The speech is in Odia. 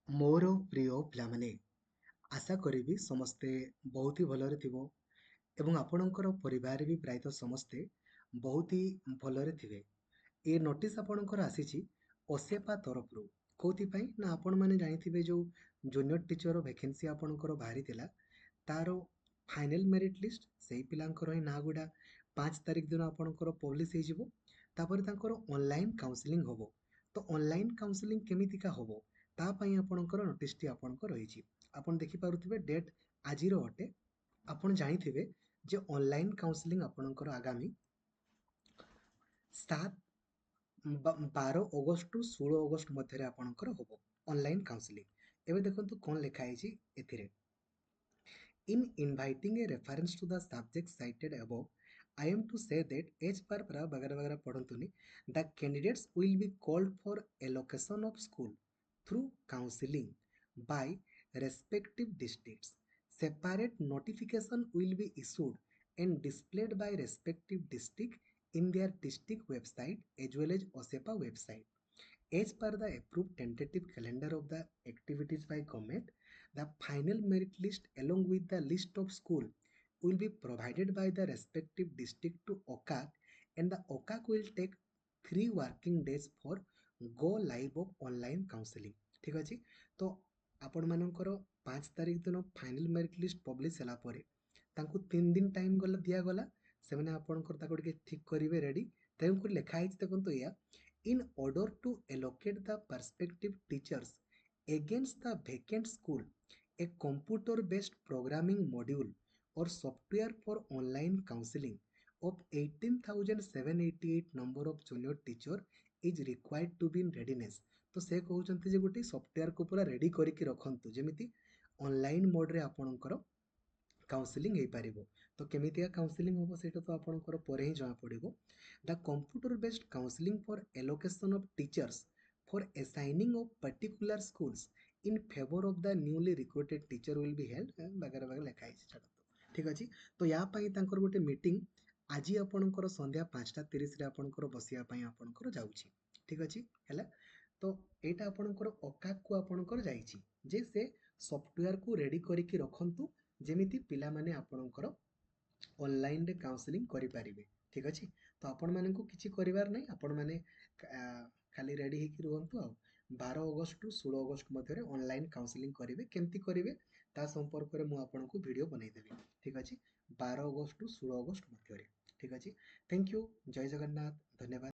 ମୋର ପ୍ରିୟ ପିଲାମାନେ, ଆଶା କରିବି ସମସ୍ତେ ବହୁତ ହି ଭଲରେ ଥିବ ଏବଂ ଆପଣଙ୍କର ପରିବାର ବି ପ୍ରାୟତଃ ସମସ୍ତେ ବହୁତ ହି ଭଲରେ ଥିବେ। ଏ ନୋଟିସ୍ ଆପଣଙ୍କର ଆସିଛି ଓସେପା ତରଫରୁ। କୋଉଥିପାଇଁ ନା ଆପଣମାନେ ଜାଣିଥିବେ ଯୋଉ ଜୁନିୟର ଟିଚର ଭ୍ୟାକେନ୍ସି ଆପଣଙ୍କର ବାହାରିଥିଲା ତାର ଫାଇନାଲ ମେରିଟ୍ ଲିଷ୍ଟ ସେଇ ପିଲାଙ୍କର ହିଁ ନାଁ ଗୁଡ଼ା 5 ତାରିଖ ଦିନ ଆପଣଙ୍କର ପବ୍ଲିଶ ହେଇଯିବ। ତାପରେ ତାଙ୍କର ଅନଲାଇନ କାଉନସିଲିଂ ହବ। ତ ଅନଲାଇନ କାଉନସିଲିଂ କେମିତିକା ହବ ତା ପାଇଁ ଆପଣଙ୍କର ନୋଟିସଟି ଆପଣଙ୍କର ରହିଛି। ଆପଣ ଦେଖିପାରୁଥିବେ ଡେଟ୍ ଆଜିର ଅଟେ। ଆପଣ ଜାଣିଥିବେ ଯେ ଅନଲାଇନ କାଉନସିଲିଂ ଆପଣଙ୍କର ଆଗାମୀ 12 ଅଗଷ୍ଟରୁ 16 ଅଗଷ୍ଟ ମଧ୍ୟରେ ଆପଣଙ୍କର ହବ ଅନଲାଇନ କାଉନସିଲିଂ। ଏବେ ଦେଖନ୍ତୁ କଣ ଲେଖା ହେଇଛି ଏଥିରେ। In inviting a reference to the subject cited above, I am to say that as per वगैरह पढ़ंतुनी, the candidates will be called for allocation of school through counseling by respective districts. Separate notification will be issued and displayed by respective district in their district website as well as OSEPA website. As per the approved tentative calendar of the activities by government, the final merit list along with the list of school will be provided by the respective district to OCAC, and the OCAC will take 3 working days for go live of online counseling. ठीक ଅଛି। ତ ଆପଣମାନଙ୍କର 5 ତାରିଖ ଦିନ ଫାଇନାଲ ମେରିଟ୍ ଲିଷ୍ଟ ପବ୍ଲିଶ ହେଲା ପରେ ତାଙ୍କୁ 3 ଦିନ ଟାଇମ୍ ଗଲା ଦିଆଗଲା ସେମାନେ ଆପଣଙ୍କର ତାକୁ ଟିକେ ଠିକ୍ କରିବେ ରେଡ଼ି। ତେଣୁକରି ଲେଖା ହେଇଛି ଦେଖନ୍ତୁ ଏଇଆ, in order to allocate the prospective teachers against the vacant school, a computer-based programming module or software for online counseling of 18,788 number of junior teacher is required to be in readiness। तो से कहउଛନ୍ତି जे गोटे सॉफ्टवेयर को पूरा रेडी करिକି ରଖନ୍ତୁ ଯେମିତି ଅନଲାଇନ ମୋଡରେ ଆପଣଙ୍କର କାଉନସିଲିଂ ହେଇପାରିବ। ତ କେମିତିଆ କାଉନସିଲିଂ ହବ ସେଇଟା ତ ଆପଣଙ୍କର ପରେ ହିଁ ଜଣା ପଡ଼ିବ। The computer based counselling for allocation of teachers for assigning of particular schools in favor of the newly recruited teacher will be held ବାଗେରା ଲେଖା ହେଇଛି ଛାଡ଼ନ୍ତୁ। ଠିକ ଅଛି। ତ ୟା ପାଇଁ ତାଙ୍କର ଗୋଟେ ମିଟିଂ ଆଜି ଆପଣଙ୍କର ସନ୍ଧ୍ୟା 5ଟା 30ରେ ଆପଣଙ୍କର ବସିବା ପାଇଁ ଆପଣଙ୍କର ଯାଉଛି। ଠିକ ଅଛି ହେଲା। ତ ଏଇଟା ଆପଣଙ୍କର OCACକୁ ଆପଣଙ୍କର ଯାଇଛି ଯେ ସେ ସଫ୍ଟୱେୟାରକୁ ରେଡି କରିକି ରଖନ୍ତୁ ଯେମିତି ପିଲାମାନେ ଆପଣଙ୍କର ଅନଲାଇନରେ କାଉନସିଲିଂ କରିପାରିବେ। ଠିକ ଅଛି। ତ ଆପଣମାନଙ୍କୁ କିଛି କରିବାର ନାହିଁ, ଆପଣମାନେ ଖାଲି ରେଡି ହେଇକି ରୁହନ୍ତୁ। ଆଉ 12 ଅଗଷ୍ଟରୁ 16 ଅଗଷ୍ଟ ମଧ୍ୟରେ ଅନଲାଇନ କାଉନସିଲିଂ କରିବେ। କେମିତି କରିବେ ତା ସମ୍ପର୍କରେ ମୁଁ ଆପଣଙ୍କୁ ଭିଡ଼ିଓ ବନେଇଦେବି। ଠିକ ଅଛି। 12 ଅଗଷ୍ଟରୁ 16 ଅଗଷ୍ଟ ମଧ୍ୟରେ। ଠିକ ଅଛି। Thank you. ଜୟ ଜଗନ୍ନାଥ। ଧନ୍ୟବାଦ।